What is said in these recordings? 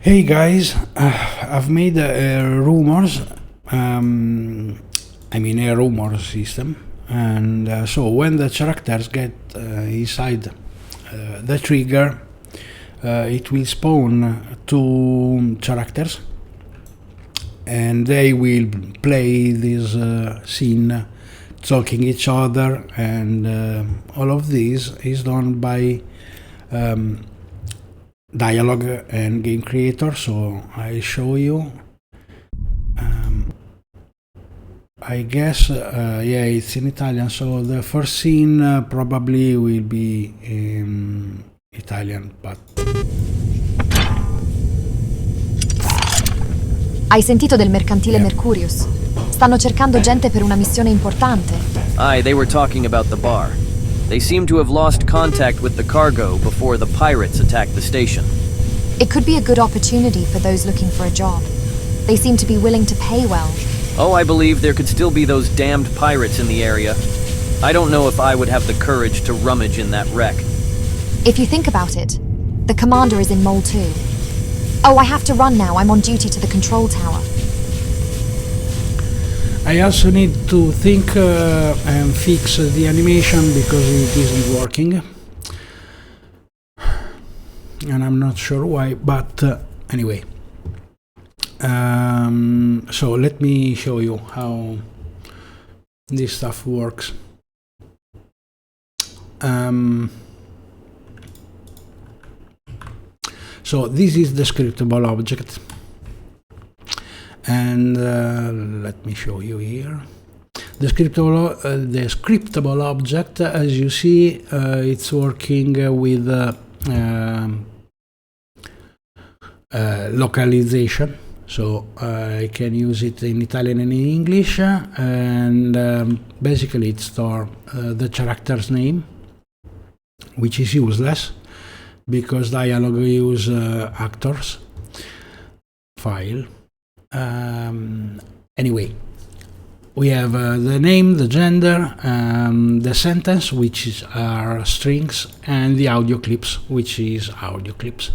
Hey guys, I've made rumors. I mean a rumor system, and so when the characters get inside the trigger, it will spawn two characters, and they will play this scene, talking each other, and all of this is done by dialogue and game creator. So I show you. I guess yeah, it's in Italian, so the first scene probably will be in Italian, but Hai sentito del mercantile Mercurius? Stanno cercando gente per una missione importante. Aye, they were talking about the bar. They seem to have lost contact with the cargo before the pirates attacked the station. It could be a good opportunity for those looking for a job. They seem to be willing to pay well. Oh, I believe there could still be those damned pirates in the area. I don't know if I would have the courage to rummage in that wreck. If you think about it, the commander is in Mole 2. Oh, I have to run now. I'm on duty to the control tower. I also need to think and fix the animation because it isn't working, and I'm not sure why, but anyway. So let me show you how this stuff works. So this is the scriptable object, and let me show you here. The scriptable object, as you see, it's working with localization. So I can use it in Italian and in English, and basically it stores the character's name, which is useless because dialogue use actors file. Anyway, we have the name, the gender, the sentence, which are strings, and the audio clips, which is audio clips.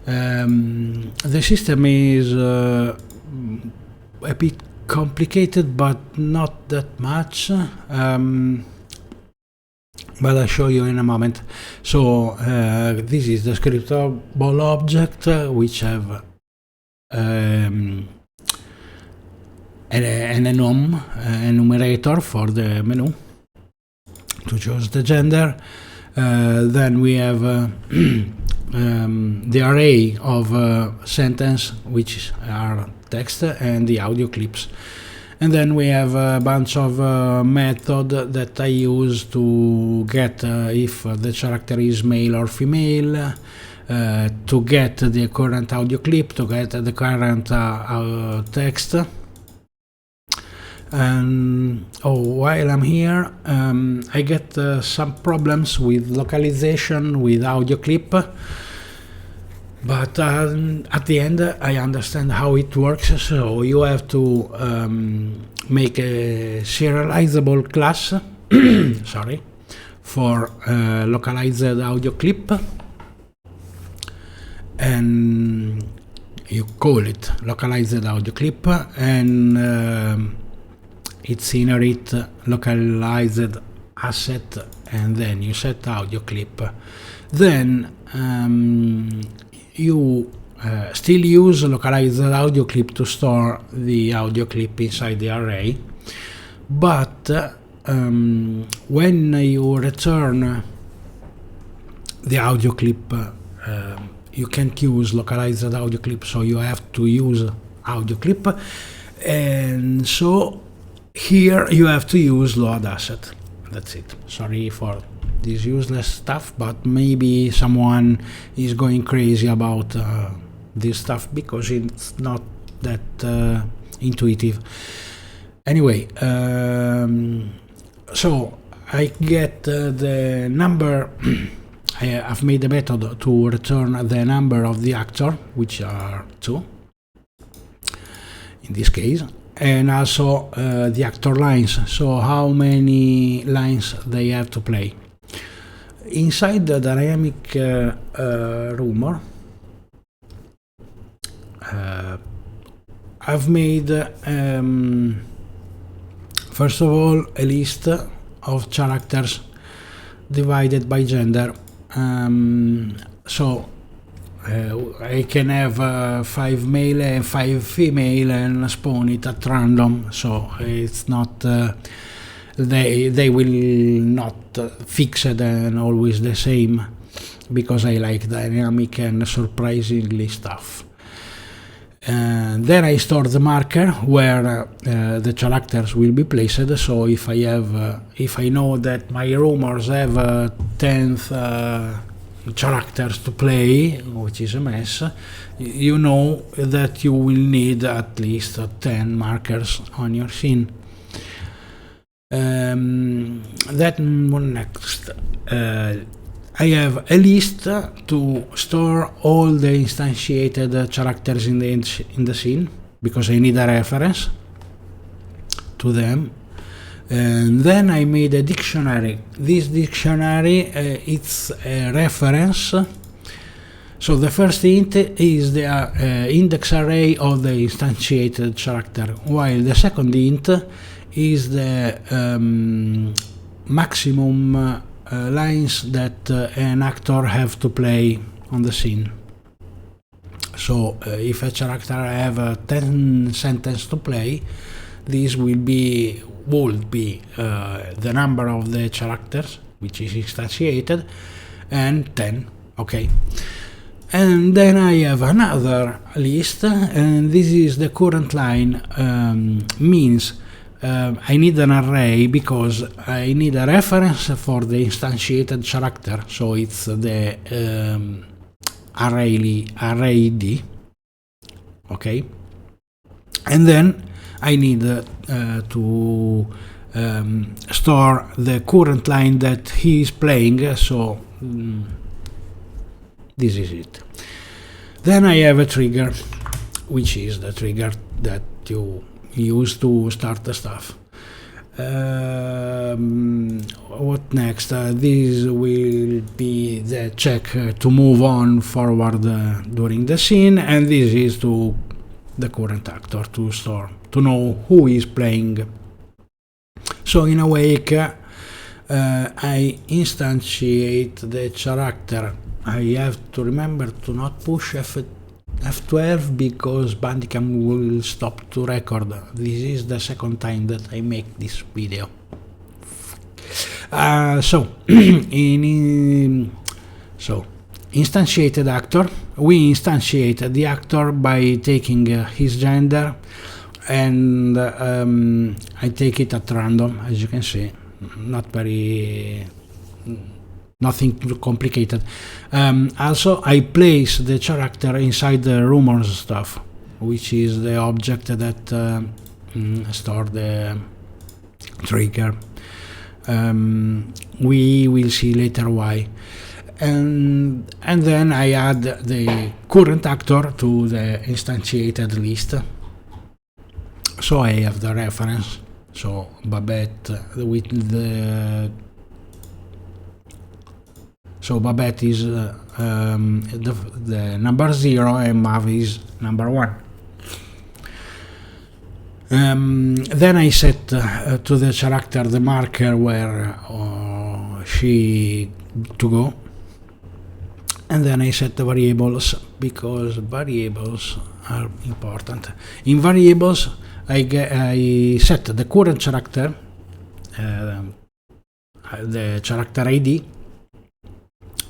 The system is a bit complicated, but not that much. But I'll show you in a moment. So this is the scriptable object, which have an enumerator for the menu to choose the gender. Then we have the array of sentence, which are text, and the audio clips. And then we have a bunch of method that I use to get if the character is male or female, to get the current audio clip, to get the current text. And while I'm here, I get some problems with localization with audio clip, but at the end I understand how it works. So you have to make a serializable class sorry, for localized audio clip, and you call it localized audio clip, and it's inherit localized asset, and then you set audio clip. Then you still use localized audio clip to store the audio clip inside the array, but when you return the audio clip, you can't use localized audio clip, so you have to use audio clip, and so here you have to use load asset. That's it. Sorry for this useless stuff, but maybe someone is going crazy about this stuff because it's not that intuitive. Anyway, so I get the number. I've made a method to return the number of the actor, which are 2 in this case, and also the actor lines, so how many lines they have to play. Inside the dynamic rumor, I've made first of all a list of characters divided by gender. So I can have 5 male and 5 female and spawn it at random, so it's not they will not fixed and always the same, because I like dynamic and surprisingly stuff. And then I store the marker where the characters will be placed. So if I know that my rumors have 10th characters to play, which is a mess, you know that you will need at least 10 markers on your scene. That one next. I have a list to store all the instantiated characters in the scene, because I need a reference to them. And then I made a dictionary. This dictionary, it's a reference. So the first int is the index array of the instantiated character, while the second int is the maximum lines that an actor have to play on the scene. So if a character have 10 sentences to play, this would be the number of the characters which is instantiated, and 10. Okay. And then I have another list, and this is the current line. Means I need an array because I need a reference for the instantiated character, so it's the array D. Okay, and then I need to store the current line that he is playing. So this is it. Then I have a trigger, which is the trigger that you use to start the stuff. What next? This will be the check to move on forward during the scene, and this is to the current actor to store, to know who is playing. So in Awake, I instantiate the character. I have to remember to not push F12 because Bandicam will stop to record. This is the second time that I make this video. So instantiated actor. We instantiate the actor by taking his gender, and I take it at random, as you can see. Nothing too complicated. Also, I place the character inside the rumors stuff, which is the object that store the trigger. We will see later why. And then I add the current actor to the instantiated list. So I have the reference. So Babette with the Babette is the number 0 and Mav is number 1. Then I set to the character the marker where she to go, and then I set the variables because variables are important. In variables, I set the current character, the character ID.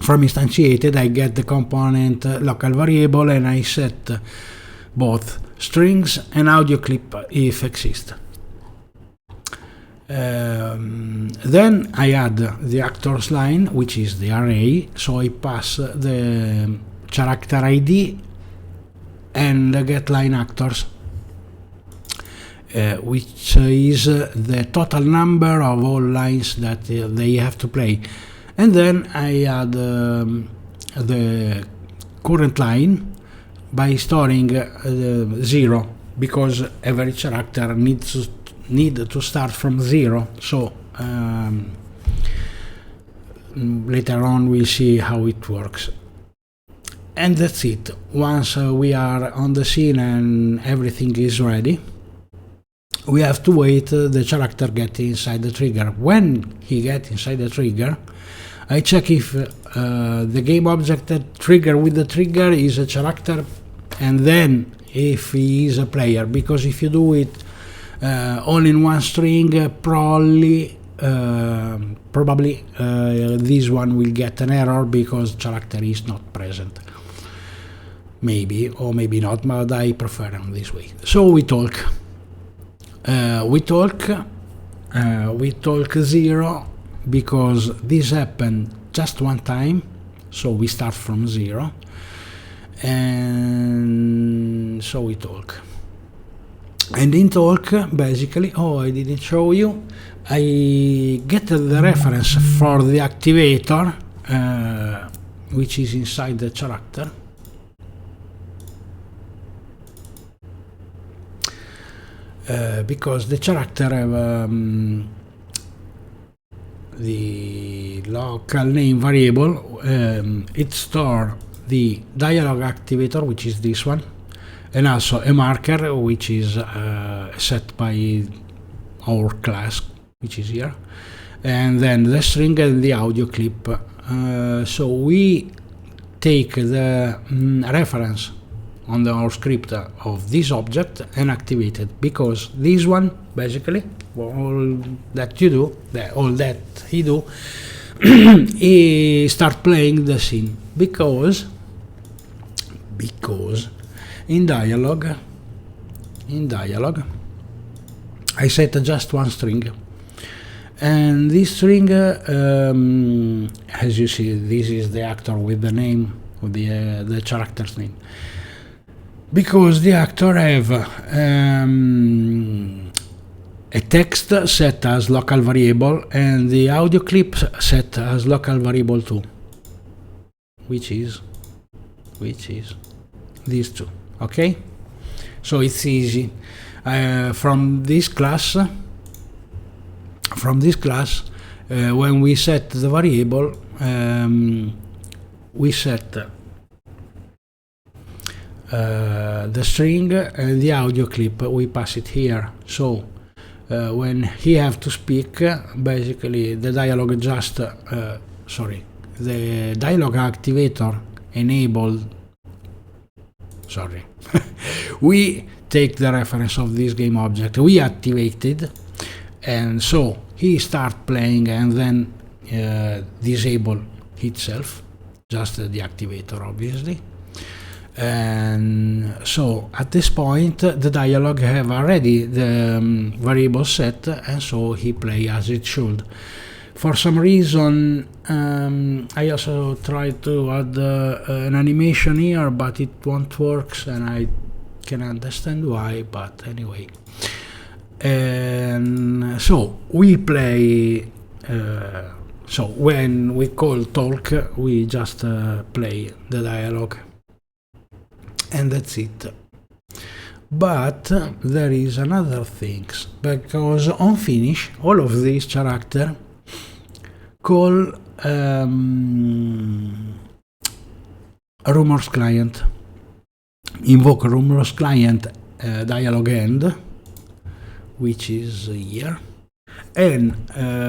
From instantiated, I get the component local variable, and I set both strings and audio clip if exist. Then I add the actors line, which is the array, so I pass the character ID and the get line actors, which is the total number of all lines that they have to play. And then I add the current line by storing 0, because every character need to start from 0. So later on we'll see how it works. And that's it. Once we are on the scene and everything is ready, we have to wait the character get inside the trigger. When he gets inside the trigger, I check if the game object that trigger with the trigger is a character, and then if he is a player, because if you do it all in one string, probably this one will get an error because character is not present. Maybe or maybe not, but I prefer them this way. So we talk 0 because this happened just one time, so we start from 0, and so we talk. And in talk, basically, I didn't show you, I get the reference for the activator, which is inside the character. Because the character have the local name variable, it stores the dialogue activator, which is this one, and also a marker, which is set by our class, which is here, and then the string and the audio clip. So we take the reference on our script of this object and activate it, because this one basically all that he do he start playing the scene, because in dialogue I set just one string, and this string as you see, this is the actor with the name of the character's name, because the actor have a text set as local variable and the audio clip set as local variable too, which is these two. Okay, so it's easy. From this class, when we set the variable, we set the string and the audio clip, we pass it here. So when he have to speak, basically the dialogue the dialogue activator enabled. We take the reference of this game object, we activated, and so he start playing and then disable itself, just the activator obviously. And so at this point the dialogue have already the variable set, and so he play as it should. For some reason I also tried to add an animation here, but it won't work, and I can understand why, but anyway. And so we play, so when we call talk, we just play the dialogue, and that's it. But there is another things, because on finish all of these character call rumors client, invoke rumors client dialogue end, which is here, and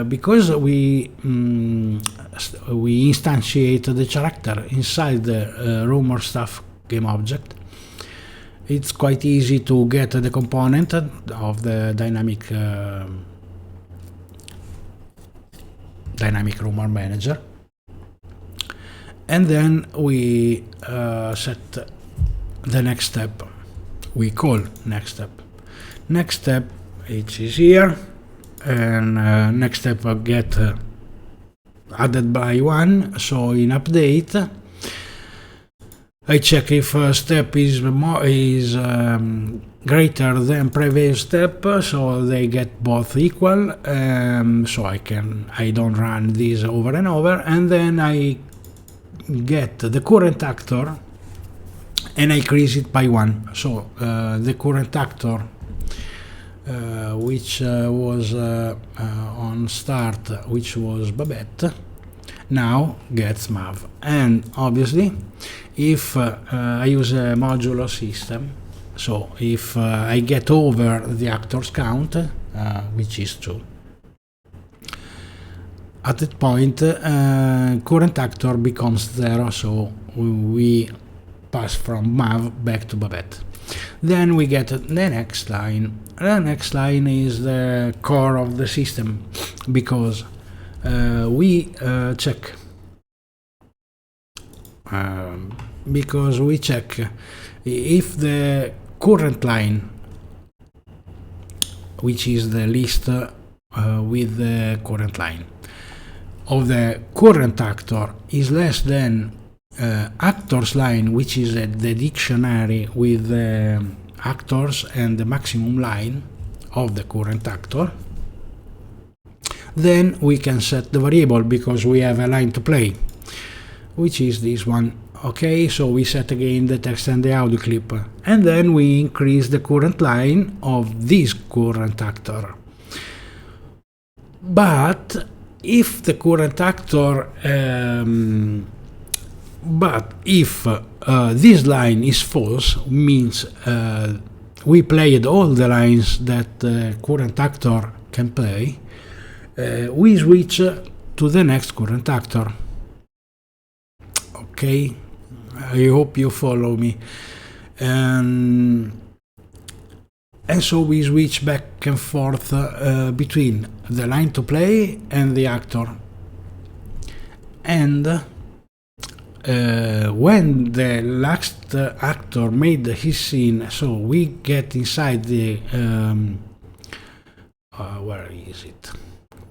because we instantiate the character inside the rumor stuff game object, it's quite easy to get the component of the dynamic rumor manager, and then we set the next step. We call next step, which is here, and next step will get added by 1. So in update I check if step is greater than previous step, so they get both equal, so I don't run this over and over, and then I get the current actor and I increase it by 1. So the current actor which was on start, which was Babette, now gets MAV. And obviously, if I use a modulo system, so if I get over the actors count, which is 2, at that point current actor becomes 0, so we pass from MAV back to Babette. Then we get the next line. The next line is the core of the system, because we check if the current line, which is the list with the current line of the current actor, is less than actors line, which is the dictionary with the actors and the maximum line of the current actor, then we can set the variable, because we have a line to play, which is this one. Okay, so we set again the text and the audio clip, and then we increase the current line of this current actor. But if the current actor this line is false, means we played all the lines that the current actor can play, we switch to the next current actor. Okay, I hope you follow me. And so we switch back and forth between the line to play and the actor. And when the last actor made his scene, so we get inside the where is it?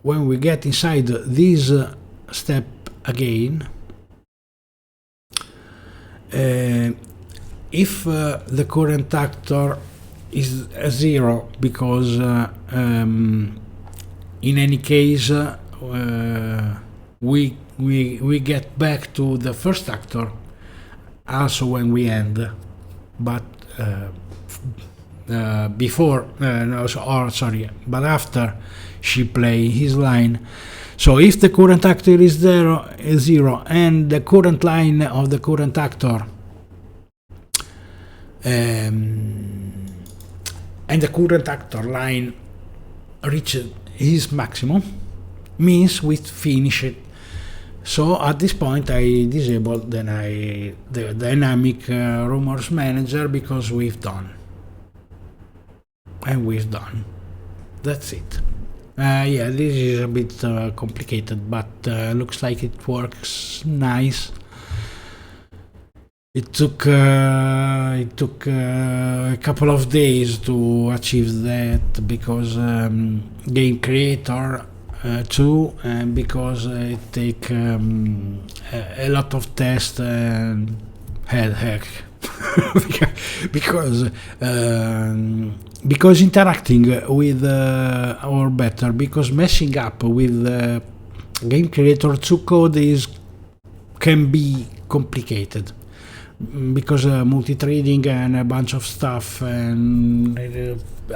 When we get inside this step again, if the current actor is 0, because in any case we get back to the first actor also when we end, but but after she play his line. So if the current actor is 0 and the current line of the current actor and the current actor line reached his maximum, means we finish it. So at this point I disabled the dynamic rumors manager, because we've done. And we've done. That's it. Yeah, this is a bit complicated, but looks like it works nice. It took a couple of days to achieve that, because game creator too, and because it take a lot of tests and heck. because interacting with or better, because messing up with game creator 2 code can be complicated, because multi-threading and a bunch of stuff, and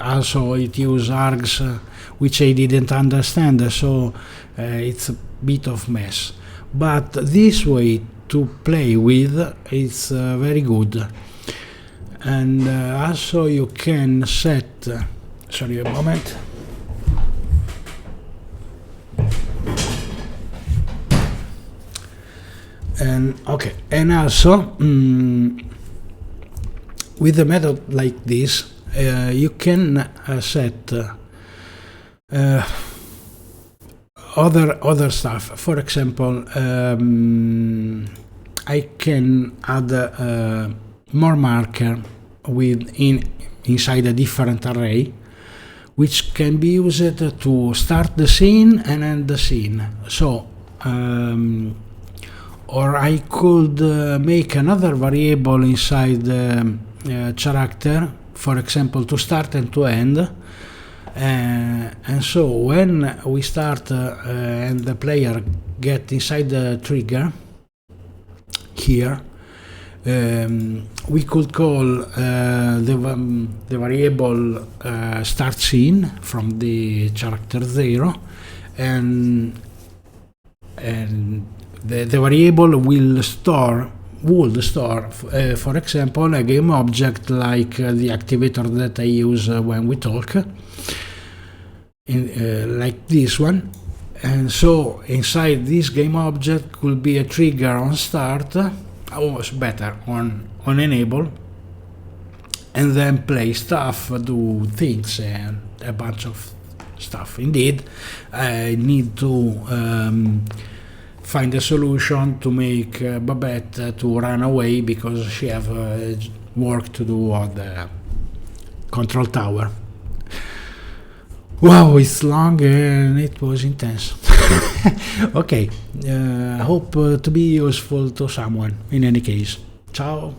also it uses args which I didn't understand, so it's a bit of mess. But this way to play with, it's very good. And also you can set, sorry a moment, and okay, and also with a method like this you can set other stuff. For example, I can add more marker inside a different array, which can be used to start the scene and end the scene. So or I could make another variable inside the character, for example, to start and to end. And so when we start and the player get inside the trigger here, we could call the variable start scene from the character 0, and the variable would store, for example, a game object like the activator that I use when we talk, like this one. And so inside this game object could be a trigger on start, or better on enable, and then play stuff, do things, and a bunch of stuff. Indeed, I need to find a solution to make Babette to run away because she have work to do on the control tower. Wow, it's long and it was intense. Okay, I hope to be useful to someone in any case. Ciao.